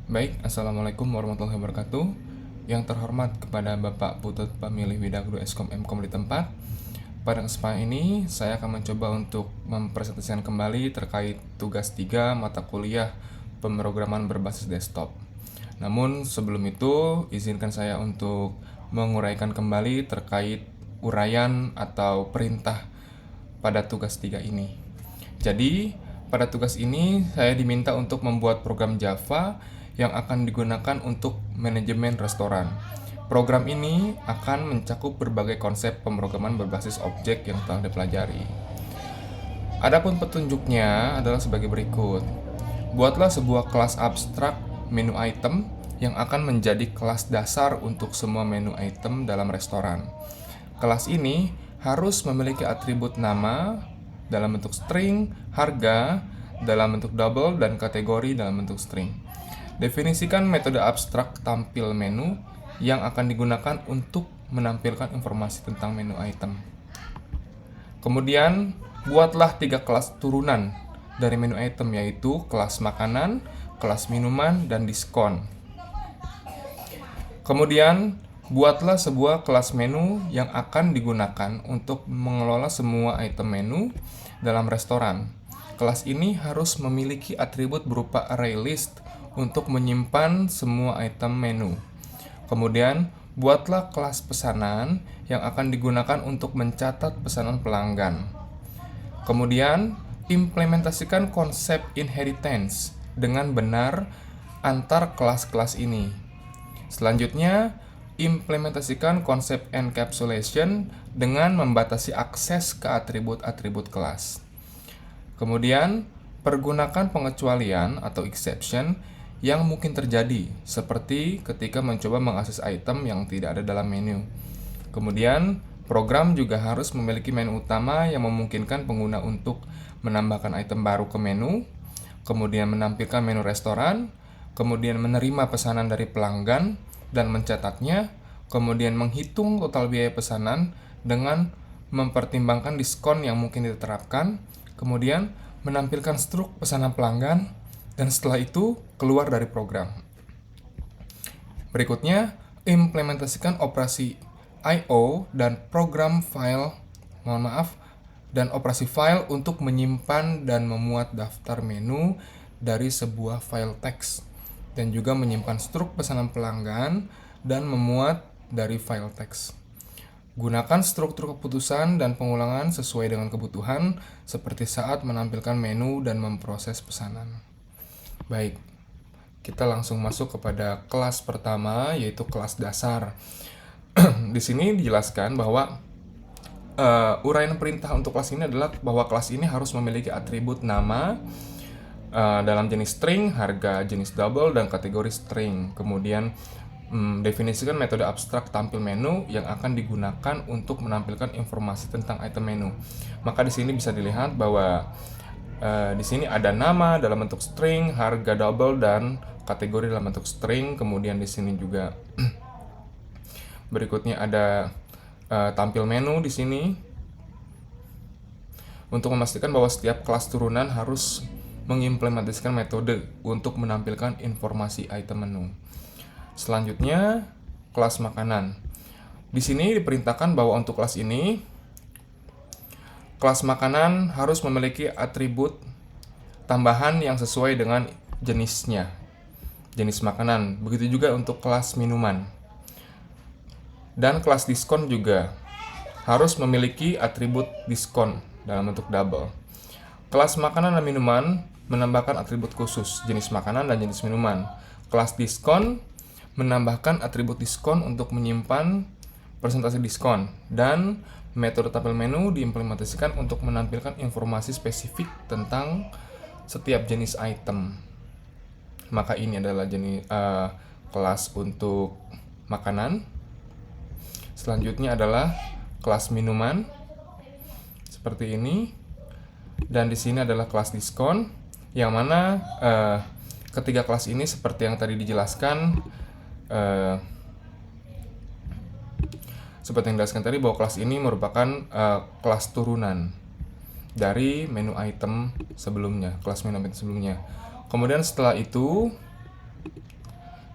Baik, Assalamualaikum warahmatullahi wabarakatuh. Yang terhormat kepada Bapak Putut Pamilih Widagdo Eskom Mkom di tempat. Pada kesempatan ini, saya akan mencoba untuk mempresentasikan kembali terkait tugas 3 mata kuliah pemrograman berbasis desktop. Namun sebelum itu, izinkan saya untuk menguraikan kembali terkait uraian atau perintah pada tugas 3 ini. Jadi, pada tugas ini saya diminta untuk membuat program Java yang akan digunakan untuk manajemen restoran. Program ini akan mencakup berbagai konsep pemrograman berbasis objek yang telah dipelajari. Adapun petunjuknya adalah sebagai berikut. Buatlah sebuah kelas abstrak menu item yang akan menjadi kelas dasar untuk semua menu item dalam restoran. Kelas ini harus memiliki atribut nama dalam bentuk string, harga dalam bentuk double, dan kategori dalam bentuk string. Definisikan metode abstrak tampil menu yang akan digunakan untuk menampilkan informasi tentang menu item. Kemudian, buatlah 3 kelas turunan dari menu item, yaitu kelas makanan, kelas minuman, dan diskon. Kemudian, buatlah sebuah kelas menu yang akan digunakan untuk mengelola semua item menu dalam restoran. Kelas ini harus memiliki atribut berupa array list untuk menyimpan semua item menu. Kemudian, buatlah kelas pesanan yang akan digunakan untuk mencatat pesanan pelanggan. Kemudian, implementasikan konsep inheritance dengan benar antar kelas-kelas ini. Selanjutnya, implementasikan konsep encapsulation dengan membatasi akses ke atribut-atribut kelas. Kemudian, pergunakan pengecualian atau exception yang mungkin terjadi, seperti ketika mencoba mengakses item yang tidak ada dalam menu. Kemudian, program juga harus memiliki menu utama yang memungkinkan pengguna untuk menambahkan item baru ke menu, kemudian menampilkan menu restoran, kemudian menerima pesanan dari pelanggan dan mencatatnya, kemudian menghitung total biaya pesanan dengan mempertimbangkan diskon yang mungkin diterapkan, kemudian menampilkan struk pesanan pelanggan, dan setelah itu keluar dari program. Berikutnya, implementasikan operasi I/O dan program file, dan operasi file untuk menyimpan dan memuat daftar menu dari sebuah file teks, dan juga menyimpan struk pesanan pelanggan dan memuat dari file teks. Gunakan struktur keputusan dan pengulangan sesuai dengan kebutuhan, seperti saat menampilkan menu dan memproses pesanan. Baik, kita langsung masuk kepada kelas pertama, yaitu kelas dasar. Di sini dijelaskan bahwa uraian perintah untuk kelas ini adalah bahwa kelas ini harus memiliki atribut nama dalam jenis string, harga jenis double, dan kategori string. Kemudian definisikan metode abstrak tampil menu yang akan digunakan untuk menampilkan informasi tentang item menu. Maka di sini bisa dilihat bahwa di sini ada nama dalam bentuk string, harga double, dan kategori dalam bentuk string. Kemudian di sini juga berikutnya ada tampil menu di sini untuk memastikan bahwa setiap kelas turunan harus mengimplementasikan metode untuk menampilkan informasi item menu. Selanjutnya, kelas makanan. Di sini diperintahkan bahwa untuk kelas ini, kelas makanan harus memiliki atribut tambahan yang sesuai dengan jenisnya, jenis makanan. Begitu juga untuk kelas minuman. Dan kelas diskon juga harus memiliki atribut diskon dalam bentuk double. Kelas makanan dan minuman menambahkan atribut khusus, jenis makanan dan jenis minuman. Kelas diskon menambahkan atribut diskon untuk menyimpan presentasi diskon, dan metode tampil menu diimplementasikan untuk menampilkan informasi spesifik tentang setiap jenis item. Maka ini adalah jenis kelas untuk makanan. Selanjutnya adalah kelas minuman seperti ini, dan di sini adalah kelas diskon, yang mana ketiga kelas ini seperti yang tadi dijelaskan. Seperti yang dijelaskan tadi, bahwa kelas ini merupakan kelas turunan dari menu item sebelumnya, kelas menu item sebelumnya. Kemudian setelah itu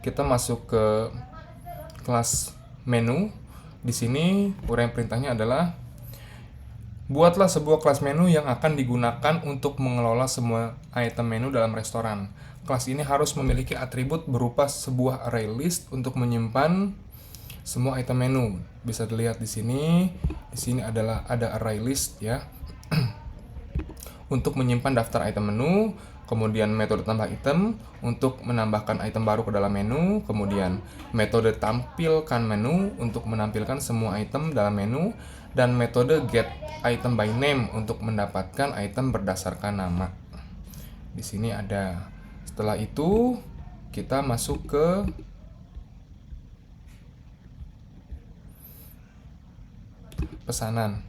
kita masuk ke kelas menu. Di sini uraian perintahnya adalah buatlah sebuah kelas menu yang akan digunakan untuk mengelola semua item menu dalam restoran. Kelas ini harus memiliki atribut berupa sebuah array list untuk menyimpan semua item menu. Bisa dilihat di sini. Di sini adalah ada array list ya. Untuk menyimpan daftar item menu, kemudian metode tambah item untuk menambahkan item baru ke dalam menu, kemudian metode tampilkan menu untuk menampilkan semua item dalam menu, dan metode get item by name untuk mendapatkan item berdasarkan nama. Di sini ada. Setelah itu kita masuk ke pesanan.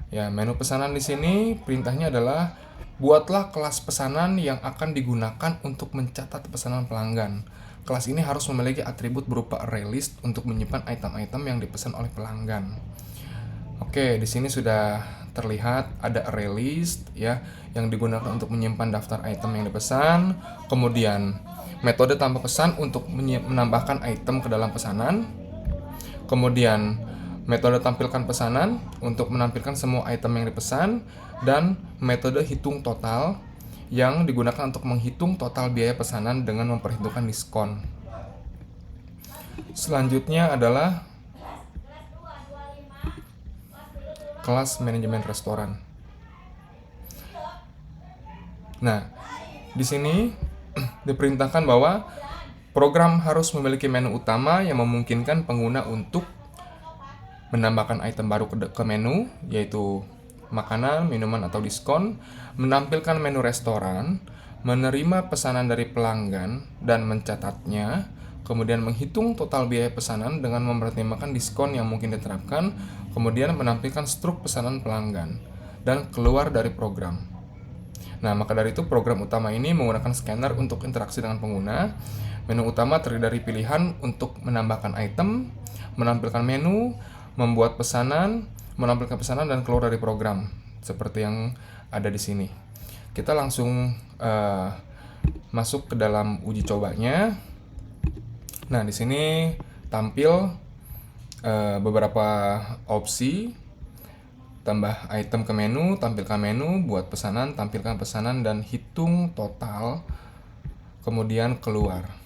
Ya, menu pesanan di sini perintahnya adalah buatlah kelas pesanan yang akan digunakan untuk mencatat pesanan pelanggan. Kelas ini harus memiliki atribut berupa array list untuk menyimpan item-item yang dipesan oleh pelanggan. Oke, di sini sudah terlihat ada array list ya yang digunakan untuk menyimpan daftar item yang dipesan. Kemudian metode tanpa pesan untuk menambahkan item ke dalam pesanan. Kemudian metode tampilkan pesanan untuk menampilkan semua item yang dipesan, dan metode hitung total yang digunakan untuk menghitung total biaya pesanan dengan memperhitungkan diskon. Selanjutnya adalah kelas manajemen restoran. Nah, di sini diperintahkan bahwa program harus memiliki menu utama yang memungkinkan pengguna untuk menambahkan item baru ke menu, yaitu makanan, minuman, atau diskon, menampilkan menu restoran, menerima pesanan dari pelanggan dan mencatatnya, kemudian menghitung total biaya pesanan dengan mempertimbangkan diskon yang mungkin diterapkan, kemudian menampilkan struk pesanan pelanggan, dan keluar dari program. Nah, maka dari itu program utama ini menggunakan scanner untuk interaksi dengan pengguna. Menu utama terdiri dari pilihan untuk menambahkan item, menampilkan menu, membuat pesanan, menampilkan pesanan, dan keluar dari program, seperti yang ada di sini. Kita langsung masuk ke dalam uji cobanya. Nah, di sini tampil beberapa opsi: tambah item ke menu, tampilkan menu, buat pesanan, tampilkan pesanan, dan hitung total, kemudian keluar.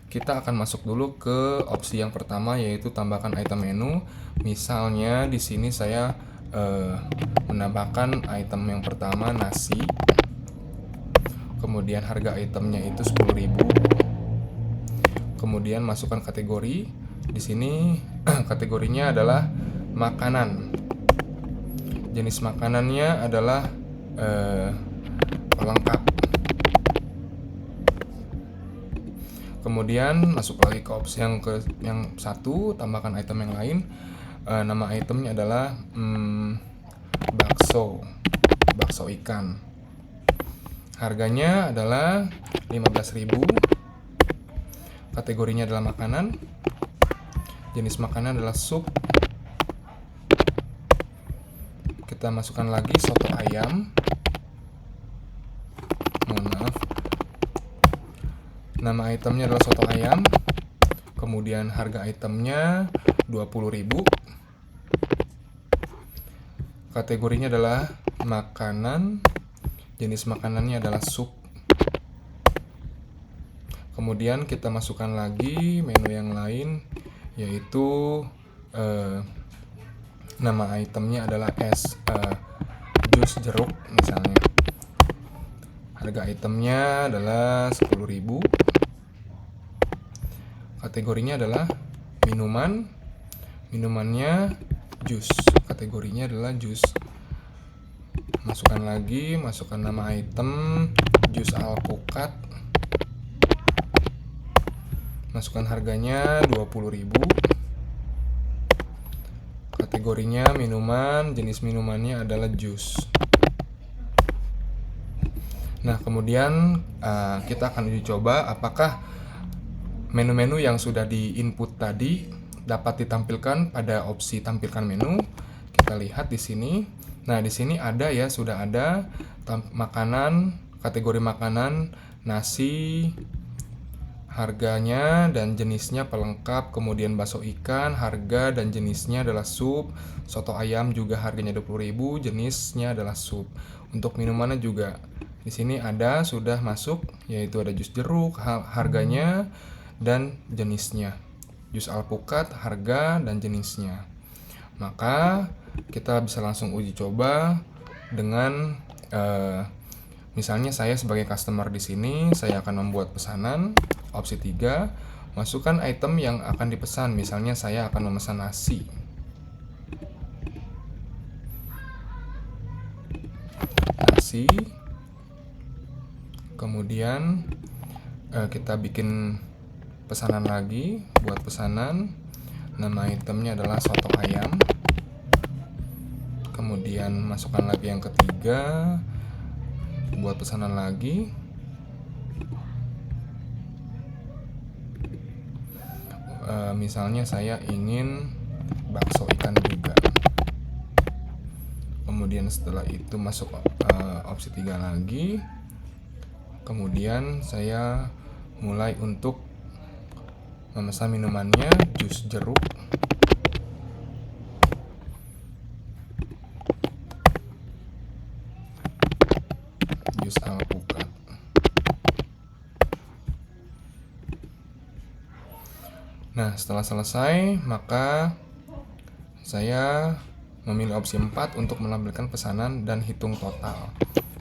Kita akan masuk dulu ke opsi yang pertama, yaitu tambahkan item menu. Misalnya di sini saya menambahkan item yang pertama, nasi. Kemudian harga itemnya itu 10.000. Kemudian masukkan kategori. Di sini kategorinya adalah makanan. Jenis makanannya adalah pelengkap. Kemudian masuk lagi ke opsi yang satu, tambahkan item yang lain. Nama itemnya adalah bakso ikan. Harganya adalah 15.000. Kategorinya adalah makanan. Jenis makanan adalah sup. Kita masukkan lagi soto ayam. Mohon maaf. Nama itemnya adalah soto ayam. Kemudian harga itemnya 20.000. Kategorinya adalah makanan. Jenis makanannya adalah sup. Kemudian kita masukkan lagi menu yang lain, yaitu nama itemnya adalah jus jeruk misalnya. Harga itemnya adalah 10.000. Kategorinya adalah minuman. Minumannya jus. Kategorinya adalah jus. Masukkan lagi, masukkan nama item, jus alpukat. Masukkan harganya 20.000. Kategorinya minuman, jenis minumannya adalah jus. Nah, kemudian kita akan uji coba apakah menu-menu yang sudah di-input tadi dapat ditampilkan pada opsi tampilkan menu. Kita lihat di sini. Nah, di sini ada ya, sudah ada makanan, kategori makanan, nasi, Harganya dan jenisnya pelengkap, kemudian bakso ikan, harga dan jenisnya adalah sup. Soto ayam juga harganya 20.000, jenisnya adalah sup. Untuk minumannya juga di sini ada sudah masuk, yaitu ada jus jeruk, harganya dan jenisnya. Jus alpukat, harga dan jenisnya. Maka kita bisa langsung uji coba dengan misalnya saya sebagai customer di sini, saya akan membuat pesanan. Opsi 3, masukkan item yang akan dipesan. Misalnya saya akan memesan nasi. Kemudian kita bikin pesanan lagi, buat pesanan. Nama itemnya adalah soto ayam. Kemudian masukkan lagi yang ketiga, buat pesanan lagi. Misalnya saya ingin bakso ikan juga. Kemudian setelah itu masuk opsi 3 lagi. Kemudian saya mulai untuk memesan minumannya, jus jeruk, jus alpukat. Nah, setelah selesai, maka saya memilih opsi 4 untuk menampilkan pesanan dan hitung total.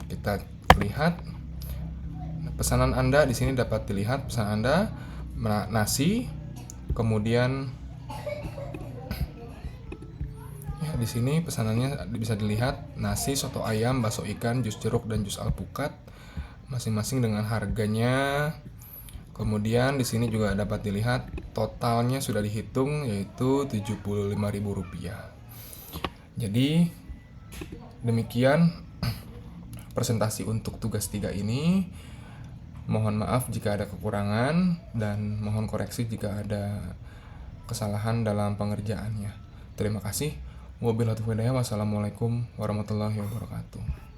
Kita lihat pesanan Anda di sini dapat dilihat pesanan Anda nasi, kemudian ya di sini pesanannya bisa dilihat nasi, soto ayam, bakso ikan, jus jeruk dan jus alpukat masing-masing dengan harganya. Kemudian di sini juga dapat dilihat totalnya sudah dihitung, yaitu Rp75.000. Jadi demikian presentasi untuk tugas 3 ini. Mohon maaf jika ada kekurangan dan mohon koreksi jika ada kesalahan dalam pengerjaannya. Terima kasih. Wassalamualaikum warahmatullahi wabarakatuh.